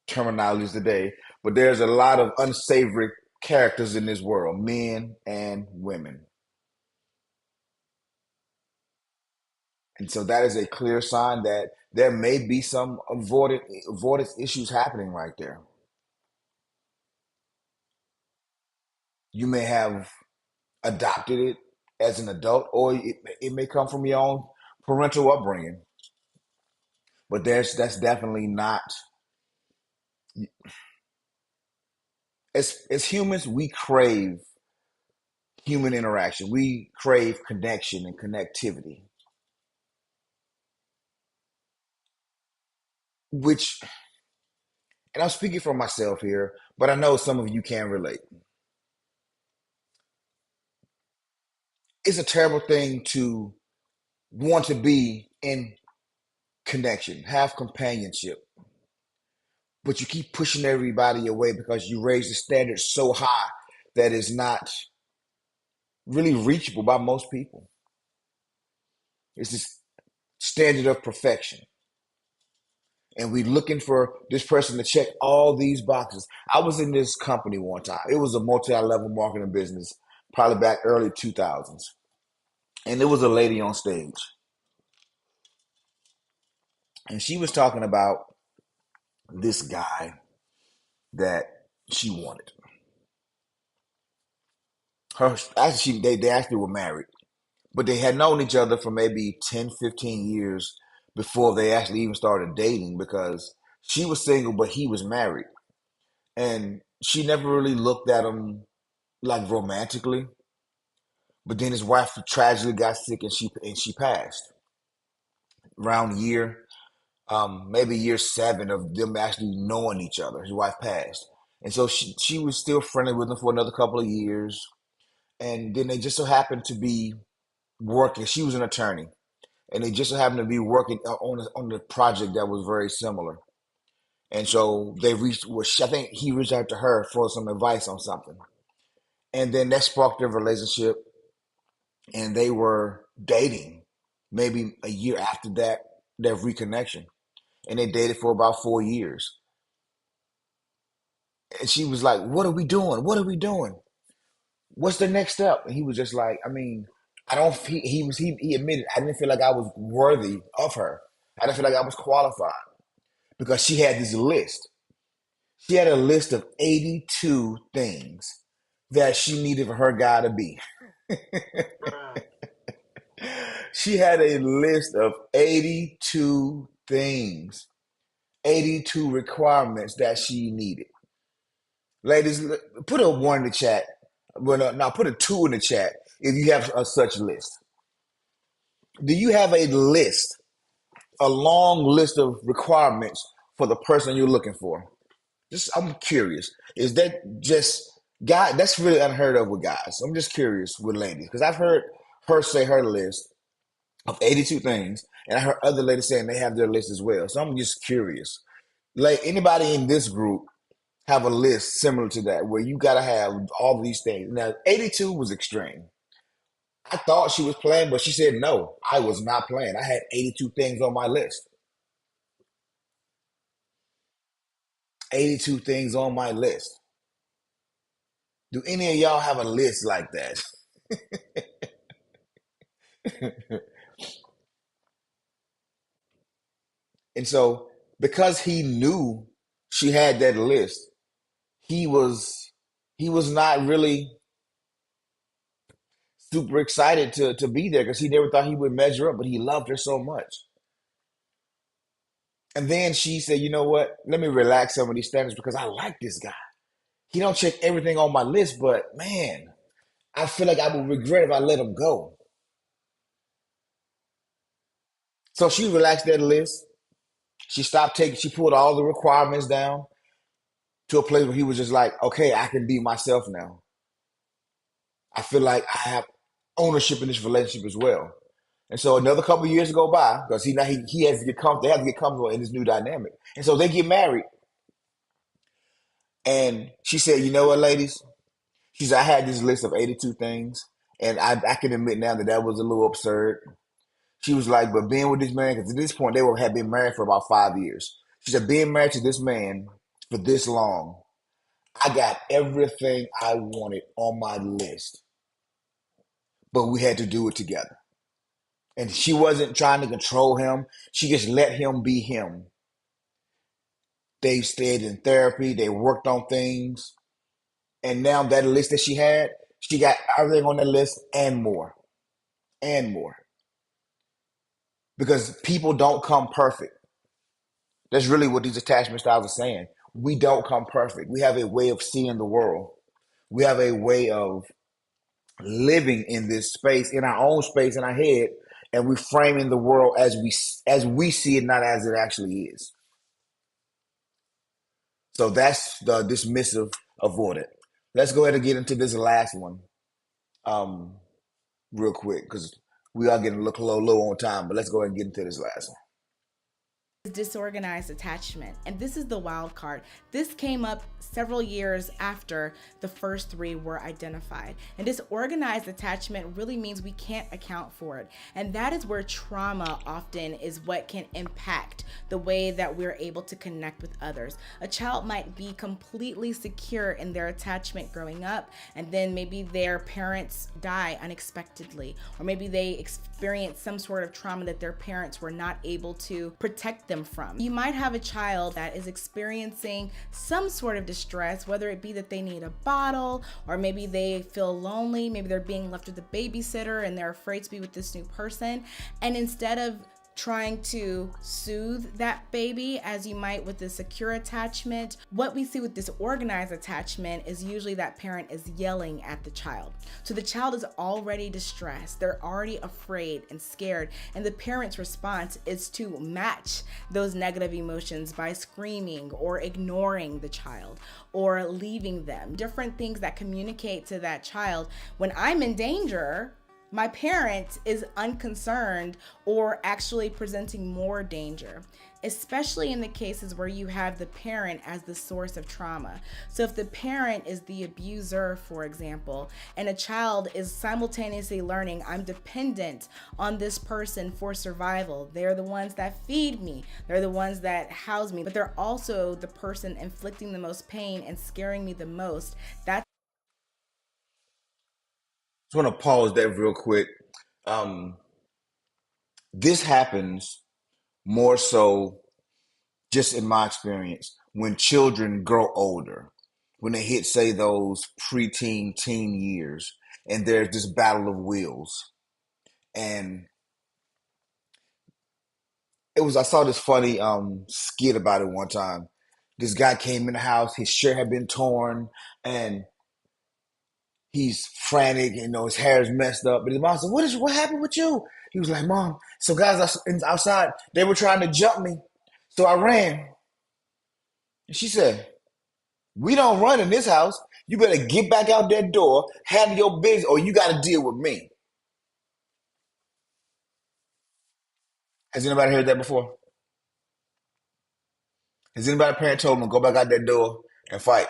terminologies today, but there's a lot of unsavory characters in this world, men and women. And so that is a clear sign that there may be some avoidance issues happening right there. You may have adopted it as an adult, or it may come from your own parental upbringing. But that's definitely not. As humans, we crave human interaction. We crave connection and connectivity, which, and I'm speaking for myself here, but I know some of you can relate. It's a terrible thing to want to be in connection, have companionship, but you keep pushing everybody away because you raise the standard so high that it's not really reachable by most people. It's this standard of perfection. And we looking for this person to check all these boxes. I was in this company one time. It was a multi-level marketing business, probably back early 2000s. And there was a lady on stage. And she was talking about this guy that she wanted. Her actually they actually were married, But they had known each other for maybe 10, 15 years before they actually even started dating, because she was single, but he was married. And she never really looked at him like romantically. But then his wife tragically got sick, and she passed around maybe year 7 of them actually knowing each other. His wife passed. And so she was still friendly with him for another couple of years. And then they just so happened to be working. She was an attorney, and they just so happened to be working on the project that was very similar. And so they reached, I think he reached out to her for some advice on something. And then that sparked their relationship, and they were dating maybe a year after that, their reconnection. And they dated for about 4 years. And she was like, "What are we doing? What are we doing? What's the next step?" And he was just like, I mean, I don't, he admitted, I didn't feel like I was worthy of her. I didn't feel like I was qualified, because she had this list. She had a list of 82 things that she needed for her guy to be. She had a list of 82 things, 82 requirements that she needed. Ladies, put a 1 in the chat. Well, now put a 2 in the chat if you have a such list. Do you have a list, a long list of requirements for the person you're looking for? Just, I'm curious. Is that just guy? That's really unheard of with guys. I'm just curious with ladies, because I've heard her say her list of 82 things, and I heard other ladies saying they have their list as well. So I'm just curious. Like, anybody in this group have a list similar to that where you got to have all these things? Now, 82 was extreme. I thought she was playing, but she said no. I was not playing. I had 82 things on my list. 82 things on my list. Do any of y'all have a list like that? And so, because he knew she had that list, he was he was not really super excited to be there, because he never thought he would measure up, but he loved her so much. And then she said, "You know what? Let me relax some of these standards, because I like this guy. He don't check everything on my list, but man, I feel like I would regret if I let him go." So she relaxed that list. She pulled all the requirements down to a place where he was just like, "Okay, I can be myself now. I feel like I have ownership in this relationship as well." And so another couple of years go by, because he has to get comfortable. They have to get comfortable in this new dynamic. And so they get married. And she said, "You know what, ladies?" She said, "I had this list of 82 things, and I can admit now that that was a little absurd." She was like, "But being with this man," because at this point had been married for about 5 years. She said, "Being married to this man for this long, I got everything I wanted on my list, but we had to do it together." And she wasn't trying to control him. She just let him be him. They stayed in therapy. They worked on things. And now that list that she got everything on that list and more, and more. Because people don't come perfect. That's really what these attachment styles are saying. We don't come perfect. We have a way of seeing the world. We have a way of living in this space, in our own space, in our head, and we framing the world as we see it, not as it actually is. So that's the dismissive avoidant. Let's go ahead and get into this last one, um, real quick, because we are getting a little low on time. But let's go ahead and get into this last one. Disorganized attachment. And this is the wild card. This came up several years after the first 3 were identified. And disorganized attachment really means we can't account for it. And that is where trauma often is what can impact the way that we're able to connect with others. A child might be completely secure in their attachment growing up, and then maybe their parents die unexpectedly, or maybe they experience some sort of trauma that their parents were not able to protect them from. You might have a child that is experiencing some sort of distress, whether it be that they need a bottle, or maybe they feel lonely, maybe they're being left with a babysitter and they're afraid to be with this new person. And instead of trying to soothe that baby as you might with the secure attachment, what we see with disorganized attachment is usually that parent is yelling at the child. So the child is already distressed, they're already afraid and scared, and the parent's response is to match those negative emotions by screaming or ignoring the child or leaving them. Different things that communicate to that child, when I'm in danger, my parent is unconcerned or actually presenting more danger, especially in the cases where you have the parent as the source of trauma. So if the parent is the abuser, for example, and a child is simultaneously learning, I'm dependent on this person for survival. They're the ones that feed me. They're the ones that house me, but they're also the person inflicting the most pain and scaring me the most. That's Just want to pause that real quick. Um, this happens more so, just in my experience, when children grow older, when they hit, say, those preteen, teen years, and there's this battle of wills. And I saw this funny skit about it one time. This guy came in the house, his shirt had been torn, and he's frantic, his hair is messed up. But his mom said, what happened with you? He was like, Mom, some guys outside, they were trying to jump me. So I ran. And she said, we don't run in this house. You better get back out that door, handle your business, or you got to deal with me. Has anybody heard that before? Has anybody parent told them to go back out that door and fight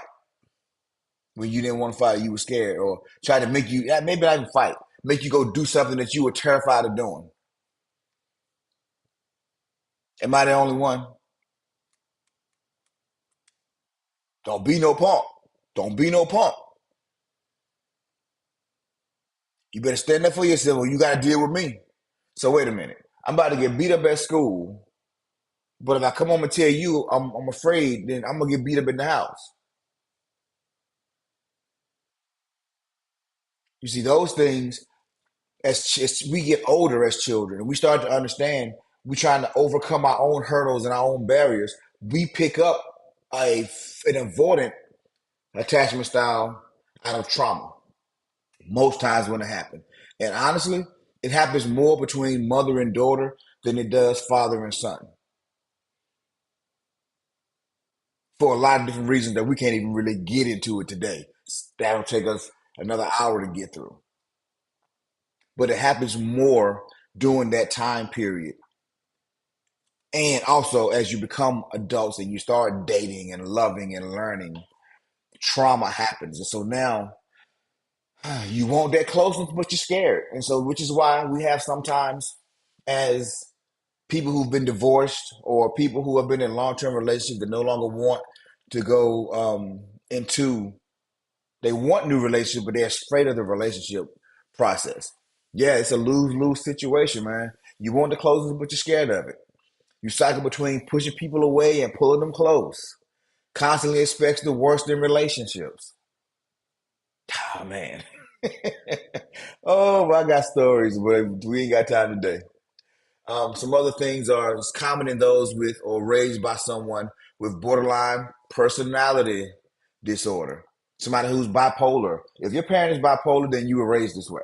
when you didn't want to fight, you were scared, or try to make you, maybe not even fight, make you go do something that you were terrified of doing? Am I the only one? Don't be no punk. Don't be no punk. You better stand up for yourself or you got to deal with me. So wait a minute. I'm about to get beat up at school, but if I come home and tell you I'm afraid, then I'm going to get beat up in the house. You see, those things, as we get older as children, and we start to understand, we're trying to overcome our own hurdles and our own barriers. We pick up an avoidant attachment style out of trauma most times when it happens. And honestly, it happens more between mother and daughter than it does father and son, for a lot of different reasons that we can't even really get into it today. That'll take us another hour to get through. But it happens more during that time period. And also, as you become adults and you start dating and loving and learning, trauma happens. And so now you want that closeness, but you're scared. And so, which is why we have sometimes, as people who've been divorced or people who have been in long-term relationships that no longer want to go into, they want new relationships, but they're afraid of the relationship process. Yeah, it's a lose-lose situation, man. You want the closeness, but you're scared of it. You cycle between pushing people away and pulling them close. Constantly expects the worst in relationships. Oh, man. Oh, I got stories, but we ain't got time today. Some other things are common in those with or raised by someone with borderline personality disorder. Somebody who's bipolar. If your parent is bipolar, then you were raised this way.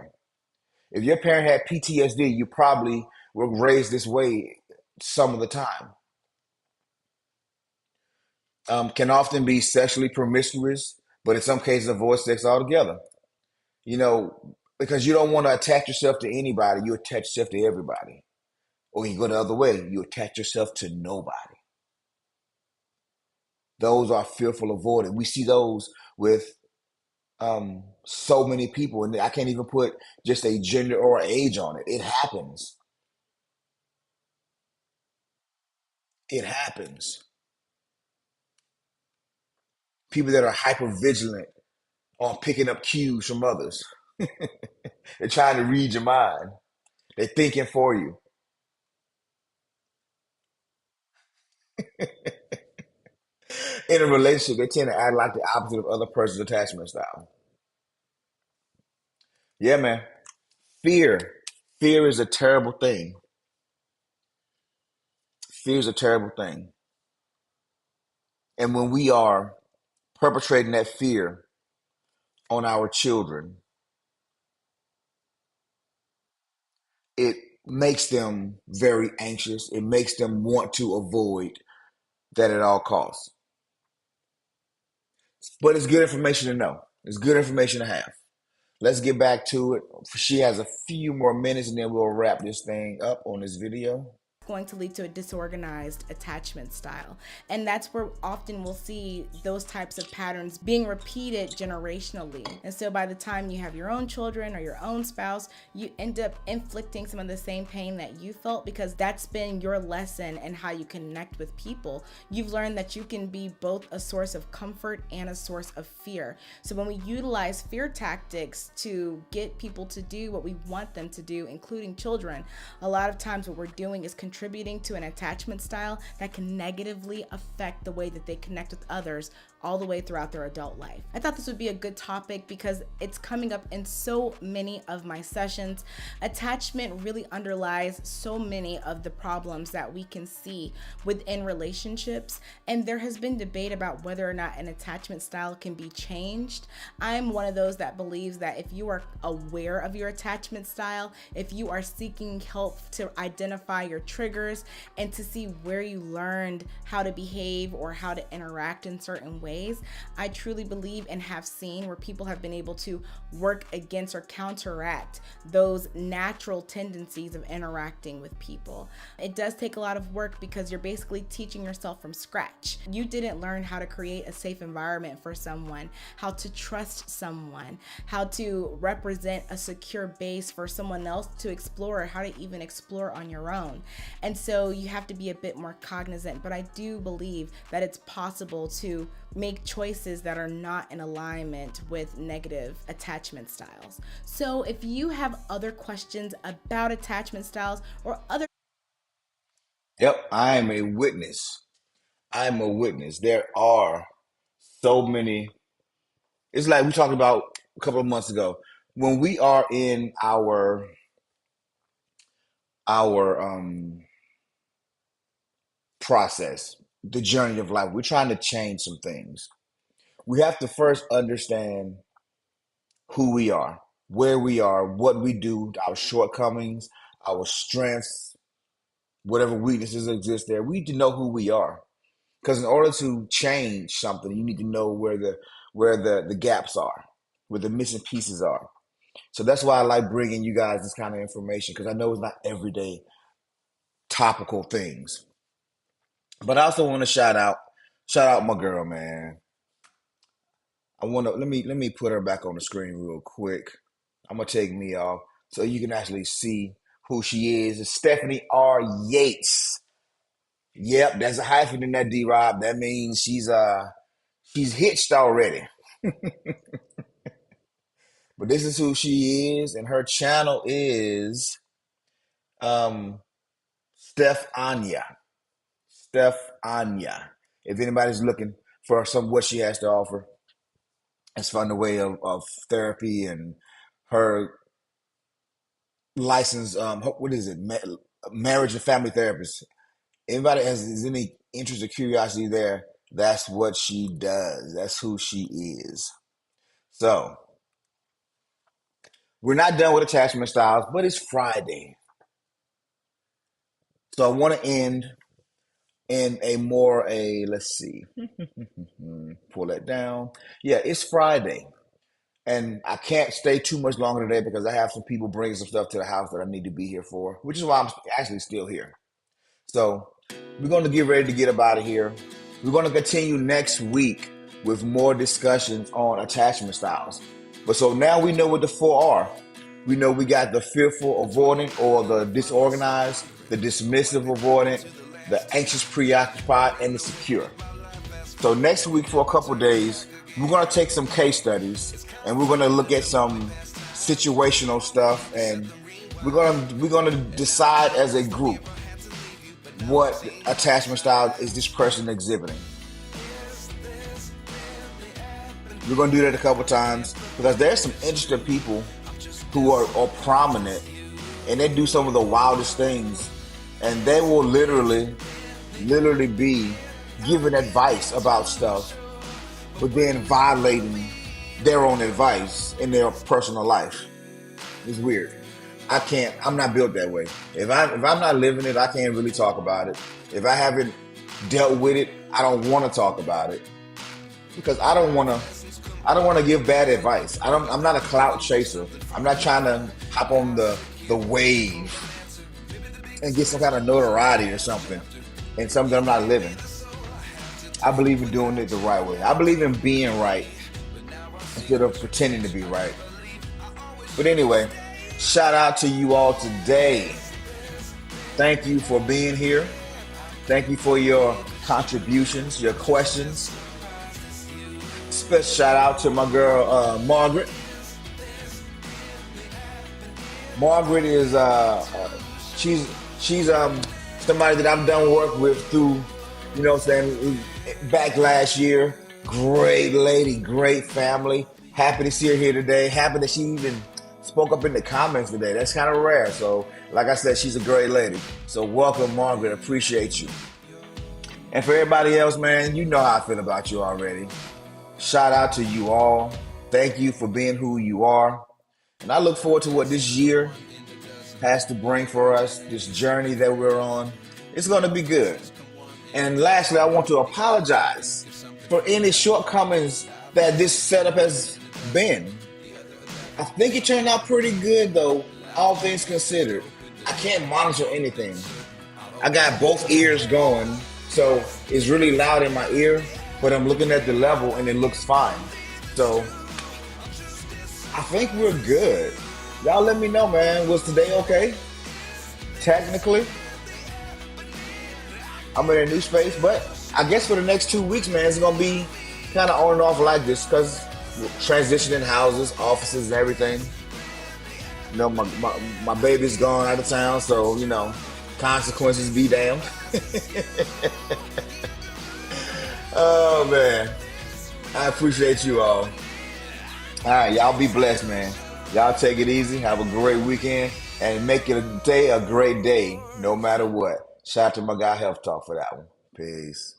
If your parent had PTSD, you probably were raised this way some of the time. Can often be sexually promiscuous, but in some cases avoid sex altogether. Because you don't want to attach yourself to anybody, you attach yourself to everybody. Or you go the other way, you attach yourself to nobody. Those are fearful avoided. We see those with so many people, and I can't even put just a gender or age on it. It happens. It happens. People that are hyper vigilant on picking up cues from others. They're trying to read your mind. They're thinking for you. In a relationship, they tend to act like the opposite of other person's attachment style. Yeah, man. Fear. Fear is a terrible thing. Fear is a terrible thing. And when we are perpetrating that fear on our children, it makes them very anxious. It makes them want to avoid that at all costs. But it's good information to know. It's good information to have. Let's get back to it. She has a few more minutes and then we'll wrap this thing up on this video. Going to lead to a disorganized attachment style. And that's where often we'll see those types of patterns being repeated generationally. And so by the time you have your own children or your own spouse, you end up inflicting some of the same pain that you felt because that's been your lesson in how you connect with people. You've learned that you can be both a source of comfort and a source of fear. So when we utilize fear tactics to get people to do what we want them to do, including children, a lot of times what we're doing is contributing to an attachment style that can negatively affect the way that they connect with others all the way throughout their adult life. I thought this would be a good topic because it's coming up in so many of my sessions. Attachment really underlies so many of the problems that we can see within relationships, and there has been debate about whether or not an attachment style can be changed. I'm one of those that believes that if you are aware of your attachment style, if you are seeking help to identify your triggers and to see where you learned how to behave or how to interact in certain ways, I truly believe and have seen where people have been able to work against or counteract those natural tendencies of interacting with people. It does take a lot of work because you're basically teaching yourself from scratch. You didn't learn how to create a safe environment for someone, how to trust someone, how to represent a secure base for someone else to explore, or how to even explore on your own. And so you have to be a bit more cognizant, but I do believe that it's possible to make choices that are not in alignment with negative attachment styles. So if you have other questions about attachment styles or other... Yep, I am a witness. I'm a witness. There are so many. It's like we talked about a couple of months ago. When we are in our process, the journey of life, we're trying to change some things. We have to first understand who we are, where we are, what we do, our shortcomings, our strengths, whatever weaknesses exist there. We need to know who we are. Because in order to change something, you need to know where the gaps are, where the missing pieces are. So that's why I like bringing you guys this kind of information, because I know it's not everyday topical things. But I also want to shout out my girl, man. I want to let me put her back on the screen real quick. I'm gonna take me off so you can actually see who she is. It's Stephanie R. Yates. Yep, there's a hyphen in that D-Rob. That means she's hitched already. But this is who she is, and her channel is um Steph Anya. Steph Anya. If anybody's looking for some what she has to offer, as far in the way of therapy and her license, what is it? Marriage and family therapist. Anybody has any interest or curiosity there, that's what she does. That's who she is. So we're not done with attachment styles, but it's Friday. So I want to end in let's see, pull that down. Yeah, it's Friday. And I can't stay too much longer today because I have some people bringing some stuff to the house that I need to be here for, which is why I'm actually still here. So we're going to get ready to get up out of here. We're going to continue next week with more discussions on attachment styles. But so now we know what the four are. We know we got the fearful avoidant or the disorganized, the dismissive avoidant, the anxious preoccupied, and the secure. So next week for a couple of days, we're going to take some case studies and we're going to look at some situational stuff, and we're going to decide as a group what attachment style is this person exhibiting. We're going to do that a couple times because there's some interesting people who are prominent, and they do some of the wildest things, and they will literally be giving advice about stuff, but then violating their own advice in their personal life. It's weird. I'm not built that way. If I'm not living it, I can't really talk about it. If I haven't dealt with it, I don't want to talk about it because I don't want to give bad advice. I'm not a clout chaser. I'm not trying to hop on the wave and get some kind of notoriety or something and something I'm not living. I believe in doing it the right way. I believe in being right instead of pretending to be right. But anyway, shout out to you all today. Thank you for being here. Thank you for your contributions, your questions. Special shout out to my girl Margaret. Margaret is she's somebody that I've done work with through, you know what I'm saying, back last year. Great lady, great family. Happy to see her here today. Happy that she even spoke up in the comments today. That's kind of rare. So, like I said, she's a great lady. So welcome, Margaret. Appreciate you. And for everybody else, man, you know how I feel about you already. Shout out to you all. Thank you for being who you are. And I look forward to what this year has to bring for us, this journey that we're on. It's going to be good. And lastly, I want to apologize for any shortcomings that this setup has been. I think it turned out pretty good, though, all things considered. I can't monitor anything. I got both ears going, so it's really loud in my ear, but I'm looking at the level and it looks fine. So I think we're good. Y'all let me know, man. Was today okay? Technically, I'm in a new space, but I guess for the next 2 weeks, man, it's gonna be kind of on and off like this because transitioning houses, offices, and everything. You know, my baby's gone out of town, so you know, consequences be damned. Oh man, I appreciate you all. All right, y'all be blessed, man. Y'all take it easy. Have a great weekend and make it a great day, no matter what. Shout out to my guy Health Talk for that one. Peace.